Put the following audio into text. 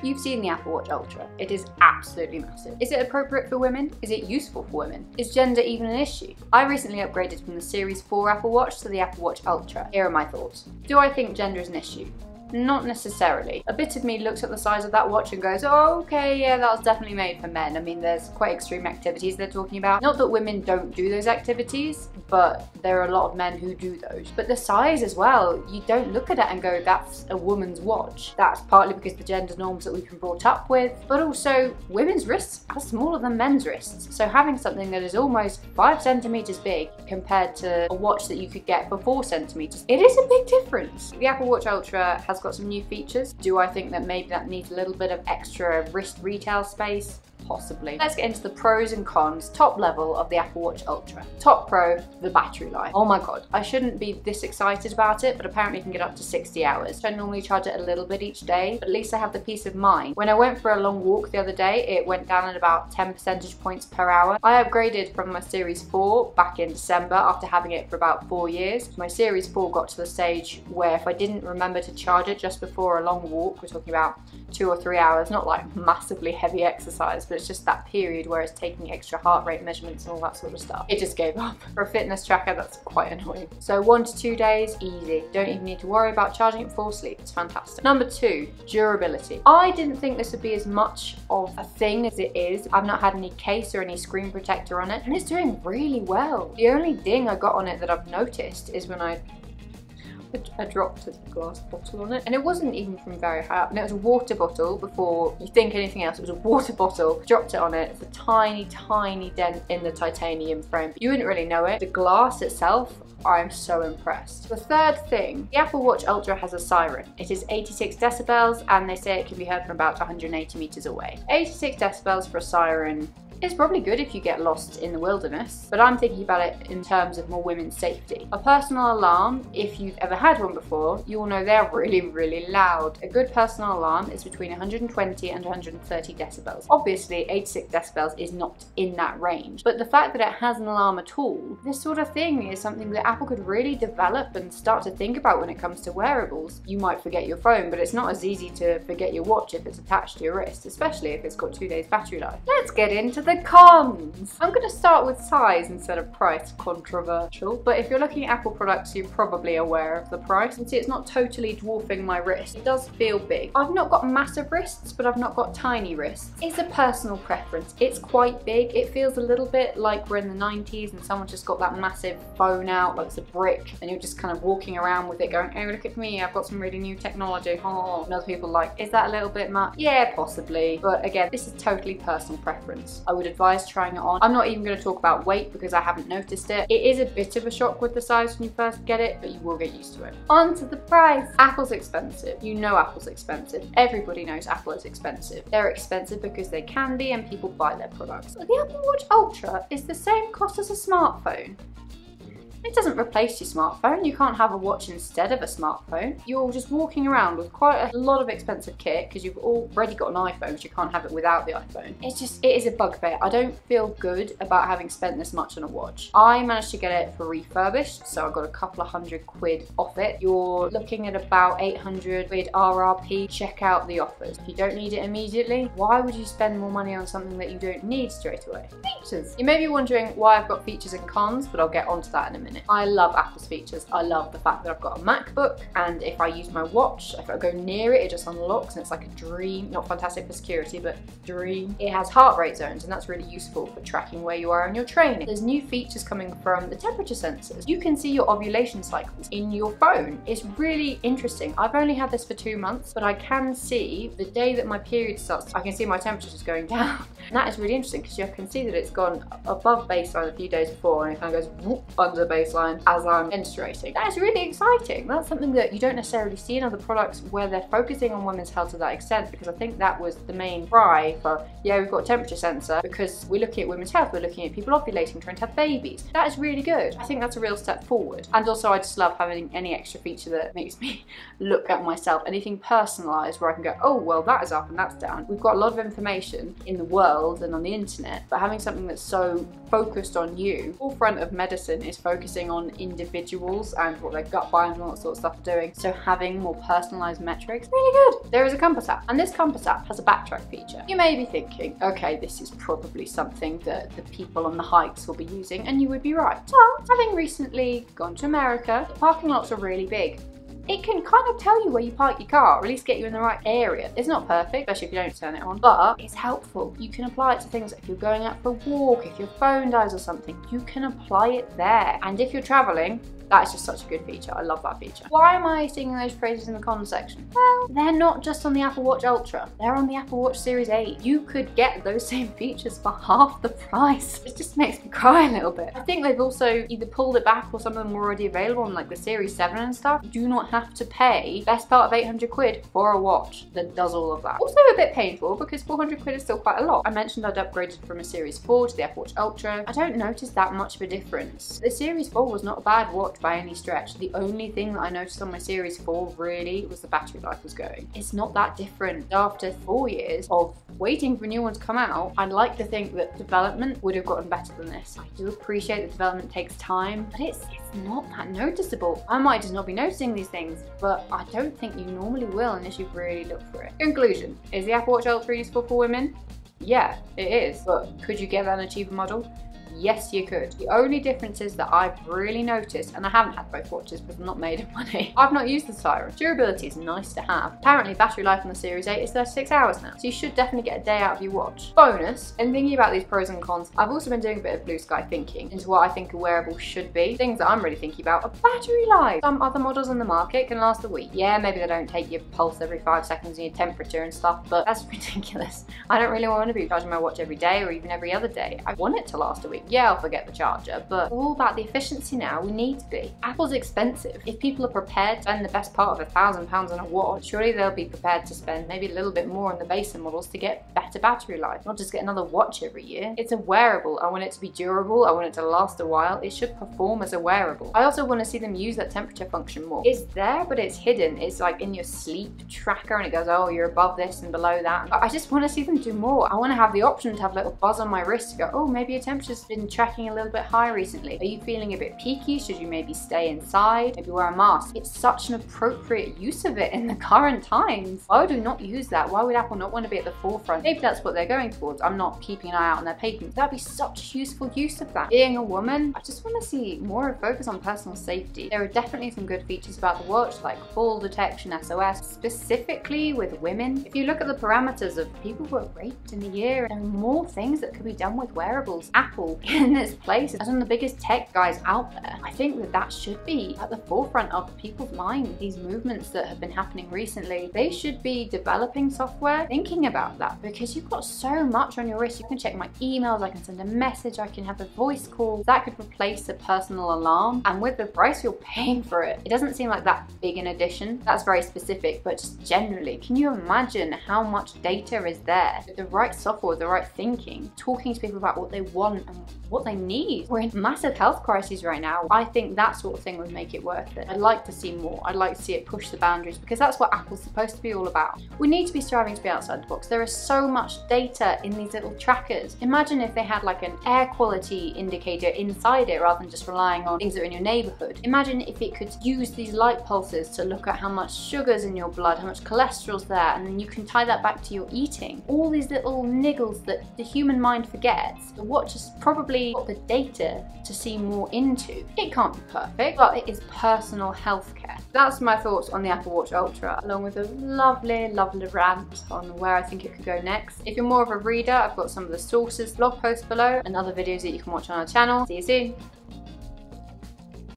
You've seen the Apple Watch Ultra. It is absolutely massive. Is it appropriate for women? Is it useful for women? Is gender even an issue? I recently upgraded from the Series 4 Apple Watch to the Apple Watch Ultra. Here are my thoughts. Do I think gender is an issue? Not necessarily. A bit of me looks at the size of that watch and goes, oh, okay, yeah, that was definitely made for men. I mean, there's quite extreme activities they're talking about. Not that women don't do those activities, but there are a lot of men who do those. But the size as well, you don't look at it and go, that's a woman's watch. That's partly because the gender norms that we've been brought up with, but also women's wrists are smaller than men's wrists. So having something that is almost 5 centimeters big compared to a watch that you could get for 4 centimeters, it is a big difference. The Apple Watch Ultra has got some new features. Do I think that maybe that needs a little bit of extra wrist retail space? Possibly. Let's get into the pros and cons, top level of the Apple Watch Ultra. Top pro, the battery life. Oh my god, I shouldn't be this excited about it, but apparently you can get up to 60 hours. I normally charge it a little bit each day, but at least I have the peace of mind. When I went for a long walk the other day, it went down at about 10 percentage points per hour. I upgraded from my Series 4 back in December after having it for about 4 years. My Series 4 got to the stage where if I didn't remember to charge it just before a long walk, we're talking about 2 or 3 hours, not like massively heavy exercise, but it's just that period where it's taking extra heart rate measurements and all that sort of stuff. It just gave up. For a fitness tracker, that's quite annoying. So 1 to 2 days, easy. Don't even need to worry about charging it before sleep. It's fantastic. Number 2, durability. I didn't think this would be as much of a thing as it is. I've not had any case or any screen protector on it, and it's doing really well. The only ding I got on it that I've noticed is when I dropped a glass bottle on it, and it wasn't even from very high up, and it was a water bottle. Before you think anything else, it was a water bottle. Dropped it on it. It's a tiny dent in the titanium frame. You wouldn't really know it. The glass itself, I'm so impressed. The third thing, the Apple Watch Ultra has a siren. It is 86 decibels, and they say it can be heard from about 180 meters away. 86 decibels for a siren is probably good if you get lost in the wilderness, but I'm thinking about it in terms of more women's safety. A personal alarm, if you've ever had one before, you will know they're really loud. A good personal alarm is between 120 and 130 decibels. Obviously, 86 decibels is not in that range, but the fact that it has an alarm at all, this sort of thing is something that Apple could really develop and start to think about when it comes to wearables. You might forget your phone, but it's not as easy to forget your watch if it's attached to your wrist, especially if it's got 2 days battery life. Let's get into the cons. I'm going to start with size instead of price, controversial, but if you're looking at Apple products, you're probably aware of the price. And see, it's not totally dwarfing my wrist. It does feel big. I've not got massive wrists, but I've not got tiny wrists. It's a personal preference. It's quite big. It feels a little bit like we're in the 90s and someone just got that massive phone out, like it's a brick, and you're just kind of walking around with it going, oh, look at me, I've got some really new technology. Oh, and other people are like, is that a little bit much? Yeah, possibly. But again, this is totally personal preference. I would advise trying it on. I'm not even going to talk about weight because I haven't noticed it. It is a bit of a shock with the size when you first get it, but you will get used to it. On to the price. Apple's expensive. You know Apple's expensive. Everybody knows Apple is expensive. They're expensive because they can be and people buy their products. But the Apple Watch Ultra is the same cost as a smartphone. It doesn't replace your smartphone. You can't have a watch instead of a smartphone. You're just walking around with quite a lot of expensive kit because you've already got an iPhone, so you can't have it without the iPhone. It is a bugbear. I don't feel good about having spent this much on a watch. I managed to get it for refurbished, so I got a couple of £100 off it. You're looking at about 800 quid RRP. Check out the offers. If you don't need it immediately, why would you spend more money on something that you don't need straight away? Features. You may be wondering why I've got features and cons, but I'll get onto that in a minute. I love Apple's features. I love the fact that I've got a MacBook, and if I use my watch, if I go near it, it just unlocks and it's like a dream. Not fantastic for security, but dream. It has heart rate zones, and that's really useful for tracking where you are in your training. There's new features coming from the temperature sensors. You can see your ovulation cycles in your phone. It's really interesting. I've only had this for 2 months, but I can see the day that my period starts, I can see my temperature just going down. And that is really interesting because you can see that it's gone above baseline a few days before, and it kind of goes whoop under baseline as I'm menstruating. That is really exciting. That's something that you don't necessarily see in other products where they're focusing on women's health to that extent, because I think that was the main cry for, yeah, we've got a temperature sensor because we're looking at women's health, we're looking at people ovulating, trying to have babies. That is really good. I think that's a real step forward. And also I just love having any extra feature that makes me look at myself, anything personalized where I can go, oh, well, that is up and that's down. We've got a lot of information in the world and on the internet, but having something that's so focused on you, forefront of medicine is focusing focusing on individuals and what their gut biome and all that sort of stuff are doing. So having more personalized metrics, really good. There is a compass app, and this compass app has a backtrack feature. You may be thinking, okay, this is probably something that the people on the hikes will be using, and you would be right. But having recently gone to America, the parking lots are really big. It can kind of tell you where you park your car, or at least get you in the right area. It's not perfect, especially if you don't turn it on, but it's helpful. You can apply it to things like if you're going out for a walk, if your phone dies or something, you can apply it there. And if you're traveling, that is just such a good feature. I love that feature. Why am I singing those praises in the comments section? Well, they're not just on the Apple Watch Ultra. They're on the Apple Watch Series 8. You could get those same features for half the price. It just makes me cry a little bit. I think they've also either pulled it back or some of them are already available on like the Series 7 and stuff. You do not have to pay best part of 800 quid for a watch that does all of that. Also a bit painful because 400 quid is still quite a lot. I mentioned I'd upgraded from a Series 4 to the Apple Watch Ultra. I don't notice that much of a difference. The Series 4 was not a bad watch by any stretch. The only thing that I noticed on my Series 4 really was the battery life was going. It's not that different. After 4 years of waiting for a new one to come out, I'd like to think that development would have gotten better than this. I do appreciate that development takes time, but it's not that noticeable. I might just not be noticing these things, but I don't think you normally will unless you really look for it. Conclusion, is the Apple Watch Ultra useful for women? Yeah, it is, but could you get that in a cheaper model? Yes, you could. The only difference is that I've really noticed, and I haven't had both watches because I'm not made of money, I've not used the siren. Durability is nice to have. Apparently battery life on the Series 8 is 36 hours now, so you should definitely get a day out of your watch. Bonus, in thinking about these pros and cons, I've also been doing a bit of blue sky thinking into what I think a wearable should be. Things that I'm really thinking about are battery life. Some other models on the market can last a week. Yeah, maybe they don't take your pulse every 5 seconds and your temperature and stuff, but that's ridiculous. I don't really want to be charging my watch every day or even every other day. I want it to last a week. Yeah, I'll forget the charger, but it's all about the efficiency now. We need to be. Apple's expensive. If people are prepared to spend the best part of £1,000 on a watch, surely they'll be prepared to spend maybe a little bit more on the base models to get better battery life, not just get another watch every year. It's a wearable. I want it to be durable. I want it to last a while. It should perform as a wearable. I also want to see them use that temperature function more. It's there, but it's hidden. It's like in your sleep tracker and it goes, oh, you're above this and below that. I just want to see them do more. I want to have the option to have a little buzz on my wrist to go, oh, maybe your temperature's been tracking a little bit high recently. Are you feeling a bit peaky? Should you maybe stay inside? Maybe wear a mask? It's such an appropriate use of it in the current times. Why would we not use that? Why would Apple not want to be at the forefront? Maybe that's what they're going towards. I'm not keeping an eye out on their patents. That'd be such a useful use of that. Being a woman, I just want to see more of a focus on personal safety. There are definitely some good features about the watch, like fall detection, SOS, specifically with women. If you look at the parameters of people who are raped in a year, there are more things that could be done with wearables. Apple, in its place as one of the biggest tech guys out there, I think that that should be at the forefront of people's minds. These movements that have been happening recently, they should be developing software thinking about that, because you've got so much on your wrist. You can check my emails, I can send a message, I can have a voice call. That could replace a personal alarm, and with the price you're paying for it, it doesn't seem like that big an addition. That's very specific, but just generally, can you imagine how much data is there with the right software, with the right thinking, talking to people about what they want and what they need? We're in massive health crises right now. I think that sort of thing would make it worth it. I'd like to see more. I'd like to see it push the boundaries, because that's what Apple's supposed to be all about. We need to be striving to be outside the box. There is so much data in these little trackers. Imagine if they had like an air quality indicator inside it rather than just relying on things that are in your neighborhood. Imagine if it could use these light pulses to look at how much sugar's in your blood, how much cholesterol's there, and then you can tie that back to your eating. All these little niggles that the human mind forgets. The watch has probably got the data to see more into. It can't be perfect, but it is personal healthcare. That's my thoughts on the Apple Watch Ultra, along with a lovely rant on where I think it could go next. If you're more of a reader, I've got some of the sources, blog posts below, and other videos that you can watch on our channel. See you soon.